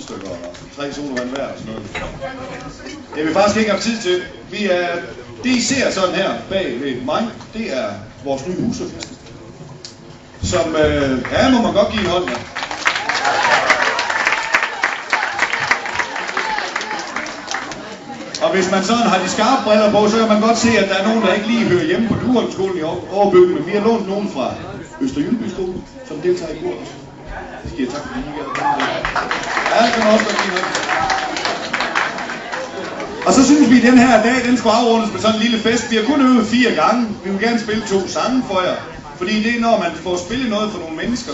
rundstykker og 3 sodavand hver og sådan noget. Det vil faktisk ikke have tid til. Det I ser sådan her bag ved mig, det er vores nye husorkester. Som, må man godt give en hånd med. Og hvis man sådan har de skarpe briller på, så kan man godt se, at der er nogen, der ikke lige hører hjemme på Duholmskolen i Overbyggen, men vi har lånt nogen fra Østerjylby skole, som deltager i kor også. Det giver tak for det, I ja, det kan man også godt give. Og så synes vi, at den her dag, den skulle afrundes med sådan en lille fest. Vi har kun øvet 4 gange. Vi vil gerne spille 2 sange for jer. Fordi det er, når man får spillet noget for nogle mennesker,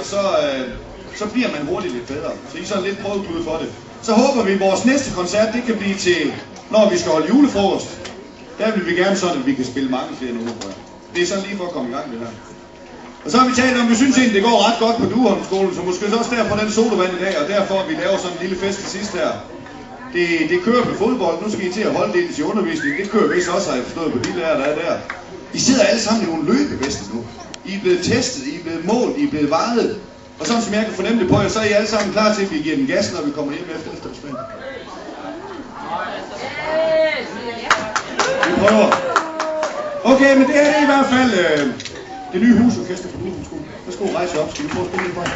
så bliver man hurtigt lidt bedre. Så I er sådan lidt prøveklud for det. Så håber vi, at vores næste koncert, det kan blive til, når vi skal holde julefrokost. Der vil vi gerne sådan, at vi kan spille mange flere numre på jer. Det er sådan lige for at komme i gang med det her. Og så har vi talt om, vi synes egentlig, det går ret godt på Duholmskolen, så måske også derfor den sodavand i dag, og derfor vi laver sådan en lille fest til sidst her. Det kører på fodbold, nu skal I til at holde det til undervisning, det kører vist også, har jeg forstået på de lærer, der er der. I sidder alle sammen i nogle løbeveste nu. I er blevet testet, I er blevet målt, I er blevet vejet. Og sådan som jeg kan fornemme det på jer, så er I alle sammen klar til, at vi giver den gas, når vi kommer hjem efter eftermiddagen. Vi prøver. Okay, men det her er i hvert fald det nye husorkester på Duholmskolen. Værsgo, rejse op, skal vi prøve at spille det for jer?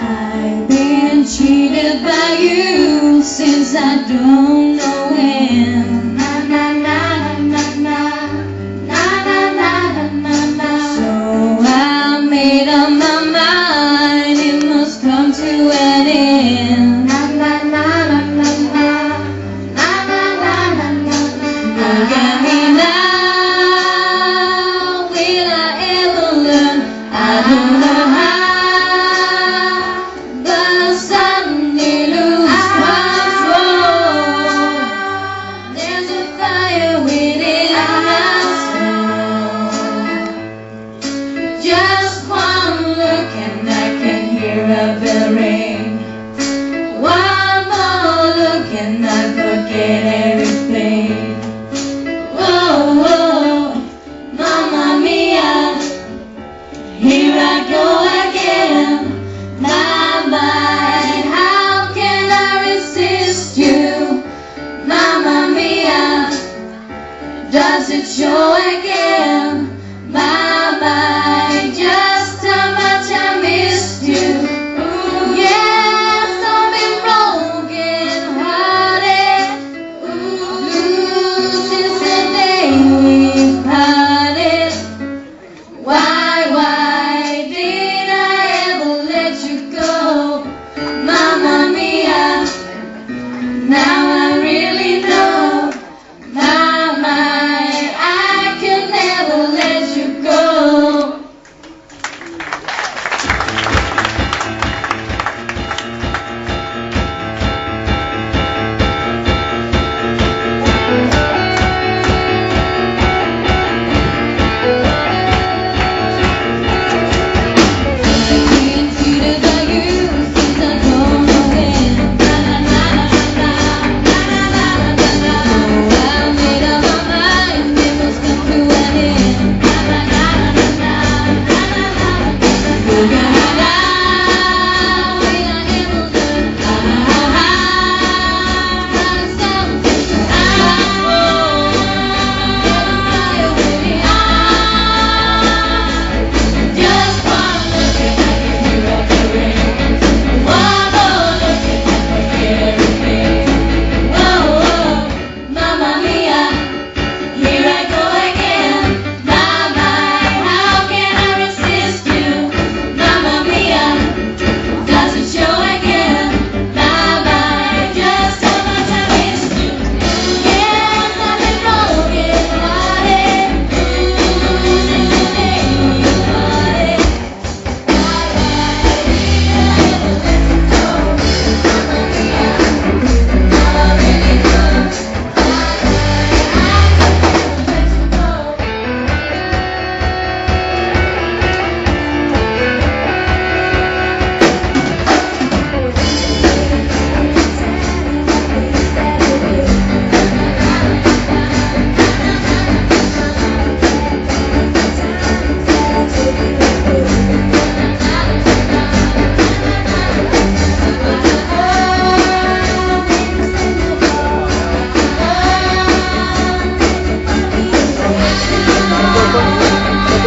I've been cheated by you since I don't know when. Na na na na na na na na na na. So I made up my mind, it must come to an end. Na na na na na na na na na na. Look at me now, will I ever learn? I don't know how. There's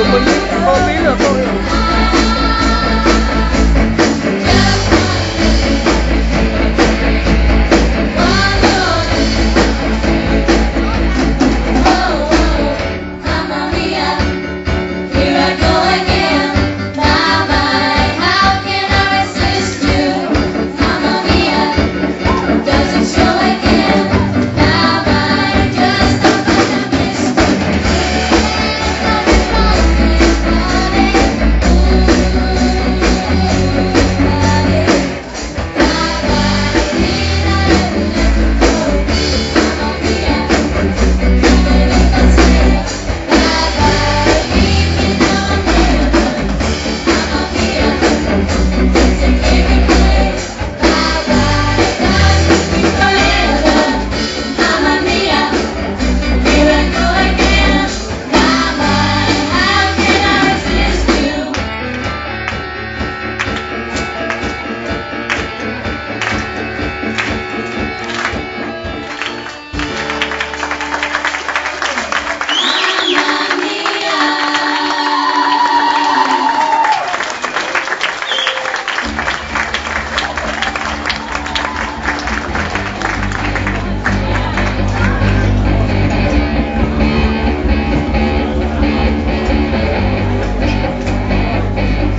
få billeder på jo.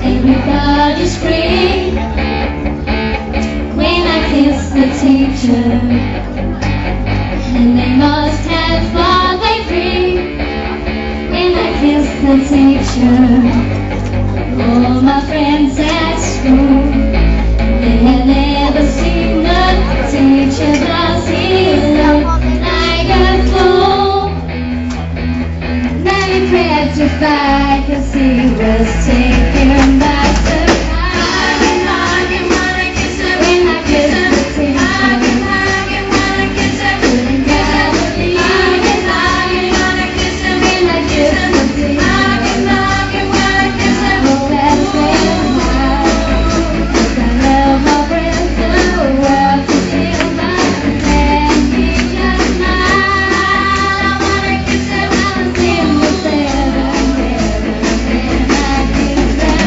Everybody's free when I kiss the teacher, and they must have thought they free when I kiss the teacher. All my friends at school, they had never seen the teacher, does he look like a fool? Many petrified 'cause he was taken by surprise. When I kissed the teacher, couldn't get believe it. When I kissed the teacher, oh that's real wild. 'Cause I love my friends, the world to feel my hand. He just smiled. I wanna kiss him, I was in the 7 heaven, and I kissed him.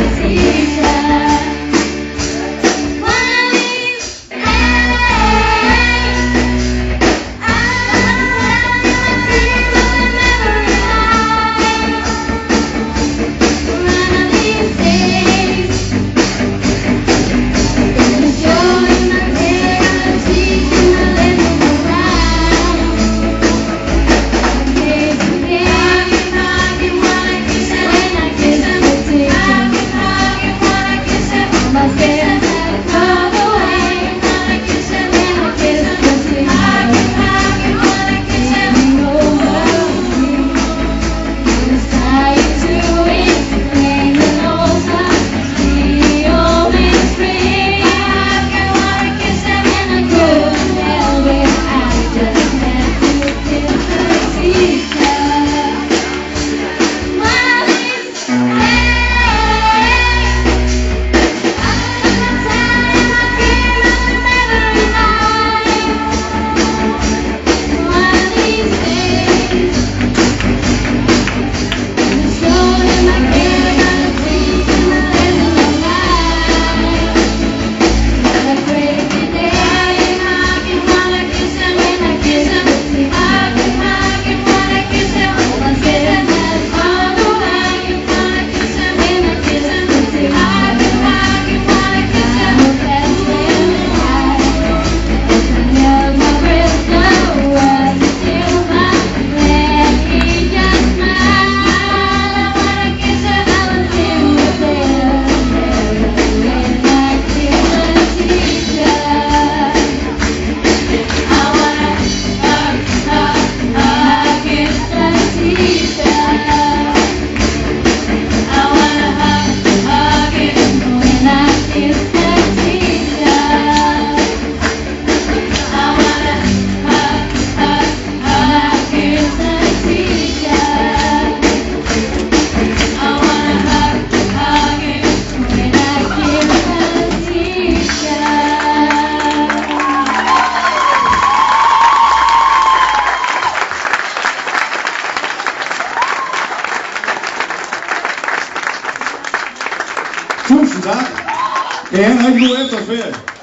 Tusind tak. Kan I have en rigtig god efterårsferie?